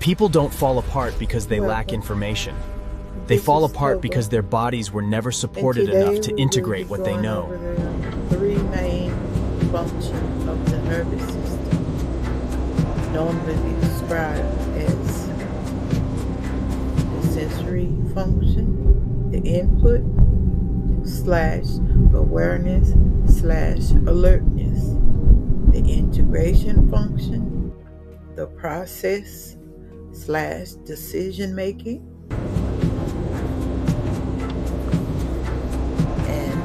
People don't fall apart because they lack information. They fall apart because their bodies were never supported enough to integrate what they know. The three main functions of the nervous system, normally described as the sensory function, the input / awareness / alertness, the integration function, the process / decision making, and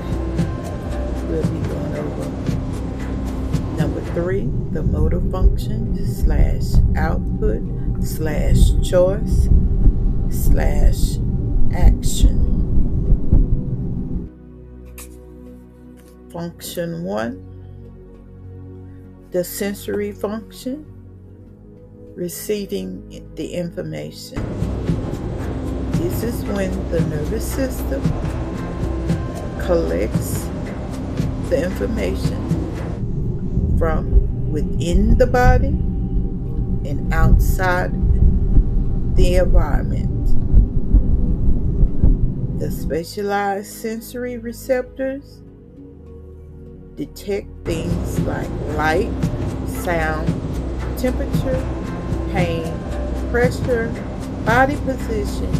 we'll be going over number 3, the motor function / output / choice / action. Function 1, the sensory function, receiving the information. This is when the nervous system collects the information from within the body and outside the environment. The specialized sensory receptors detect things like light, sound, temperature, pain, pressure, body position,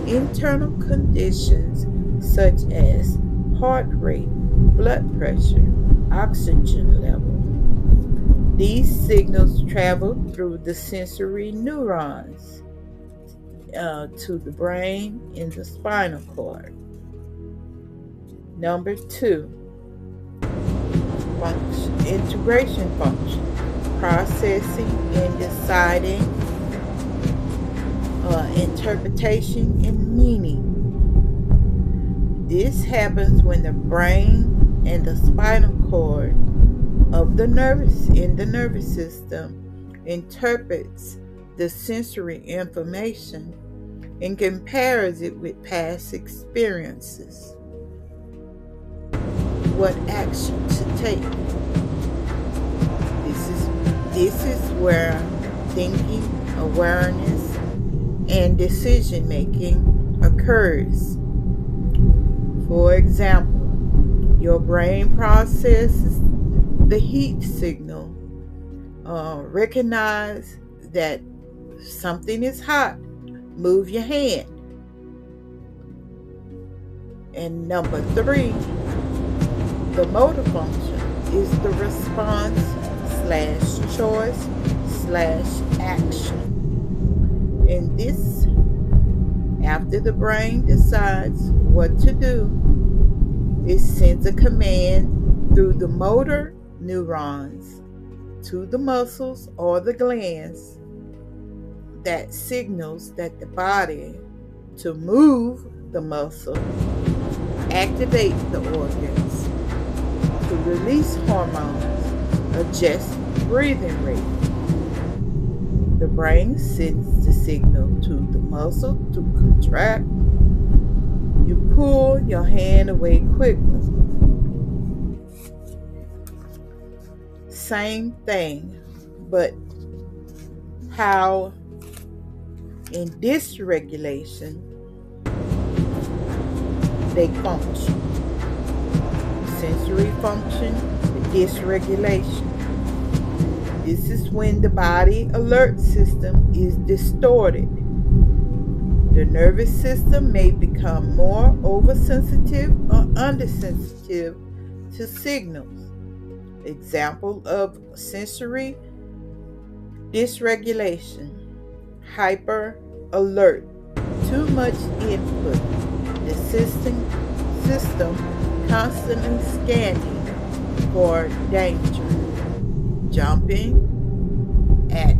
internal conditions such as heart rate, blood pressure, oxygen level. These signals travel through the sensory neurons to the brain and the spinal cord. Number 2, integration function, processing and deciding, interpretation and meaning. This happens when the brain and the spinal cord of the nervous system interprets the sensory information and compares it with past experiences. What action to take? This is where thinking, awareness, and decision making occurs. For example, your brain processes the heat signal, recognize that something is hot, move your hand. And number 3, the motor function is the response / choice / action. And this, after the brain decides what to do, it sends a command through the motor neurons to the muscles or the glands that signals that the body to move the muscle, activate the organs, to release hormones, adjust breathing rate. The brain sends the signal to the muscle to contract. You pull your hand away quickly. Same thing, but how in dysregulation they function. Sensory function, the dysregulation. This is when the body alert system is distorted. The nervous system may become more oversensitive or undersensitive to signals. Example of sensory dysregulation: hyper alert, too much input, the system constantly scanning for danger, jumping at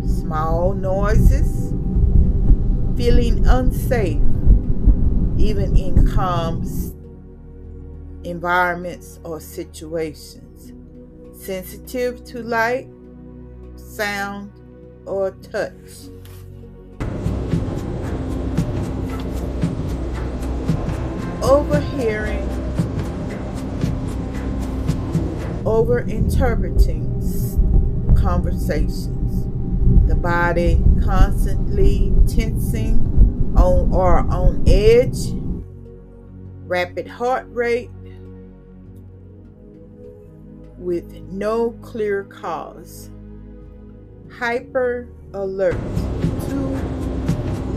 small noises, feeling unsafe even in calm environments or situations, sensitive to light, sound, or touch. Overhearing, overinterpreting conversations. The body constantly tensing on edge, rapid heart rate with no clear cause, hyper alert, too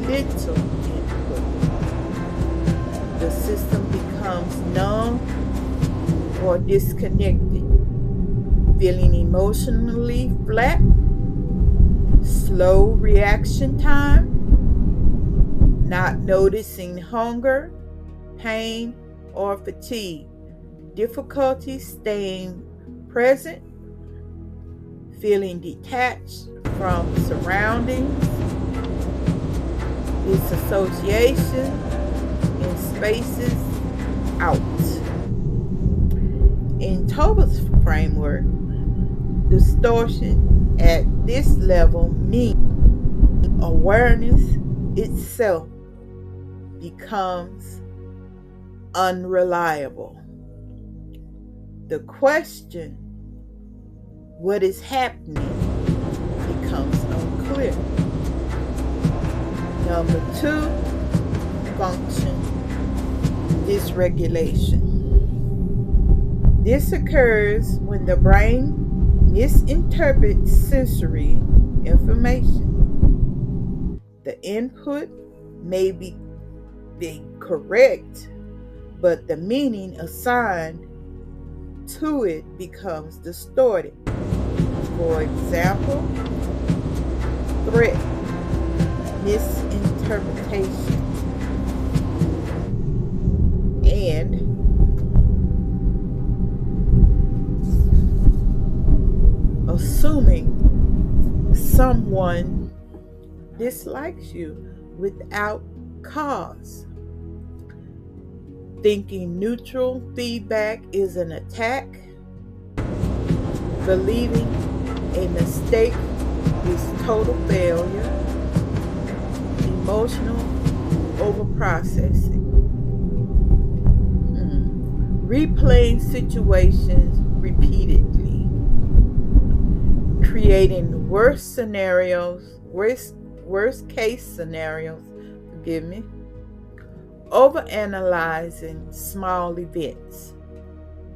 little input. The system becomes numb or disconnected, feeling emotionally flat, slow reaction time, not noticing hunger, pain, or fatigue, difficulty staying present, feeling detached from surroundings, disassociation in spaces out. In Toba's framework, distortion at this level means awareness itself becomes unreliable. The question, what is happening, becomes unclear. Number 2, function dysregulation. This occurs when the brain misinterprets sensory information. The input may be correct, but the meaning assigned to it becomes distorted. For example, threat misinterpretation and assuming someone dislikes you without cause. Thinking neutral feedback is an attack. Believing a mistake is total failure. Emotional overprocessing. Replaying situations repeatedly. Creating worst case scenarios, overanalyzing small events,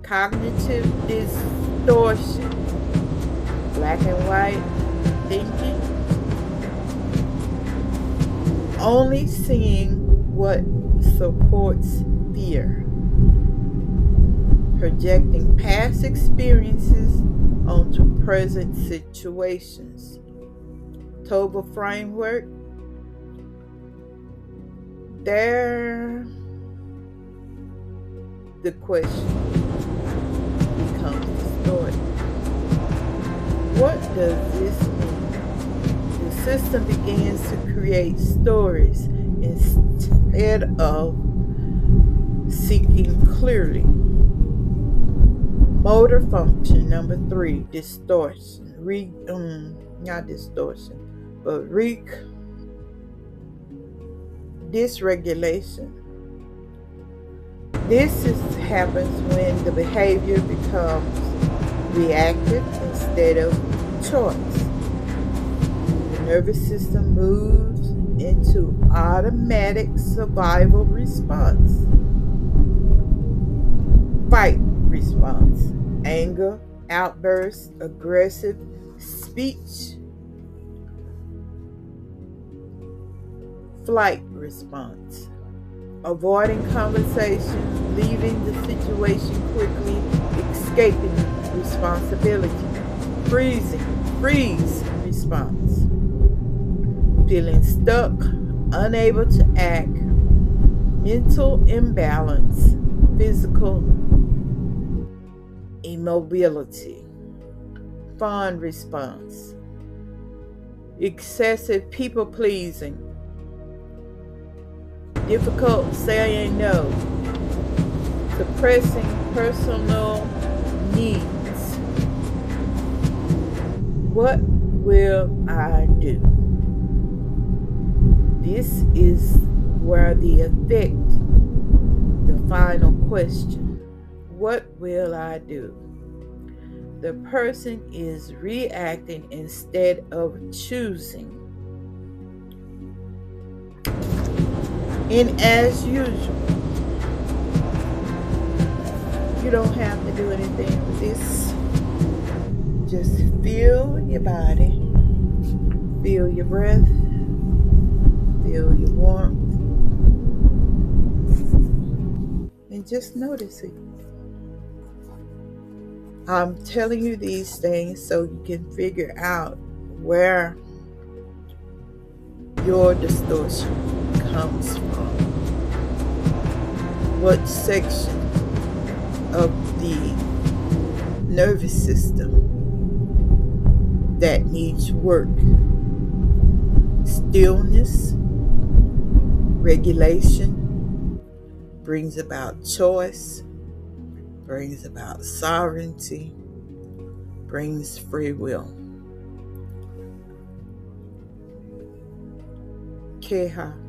cognitive distortion, black and white thinking, only seeing what supports fear, projecting past experiences onto present situations. Toba framework, the question becomes distorted. What does this mean? The system begins to create stories instead of seeking clearly. Motor function, number 3, distortion. Dysregulation. This happens when the behavior becomes reactive instead of choice. The nervous system moves into automatic survival response. Fight response. Anger, outbursts, aggressive speech. Flight response. Avoiding conversation, leaving the situation quickly, escaping responsibility. Freeze response. Feeling stuck, unable to act, mental imbalance, physical immobility. Fawn response. Excessive people pleasing. Difficult saying no. Suppressing personal needs. What will I do? This is where the final question. What will I do? The person is reacting instead of choosing. And as usual, you don't have to do anything with this. Just feel your body, feel your breath, feel your warmth, and just notice it. I'm telling you these things so you can figure out where your distortion comes from. What section of the nervous system that needs work. Stillness, regulation, brings about choice, brings about sovereignty, brings free will. Keha.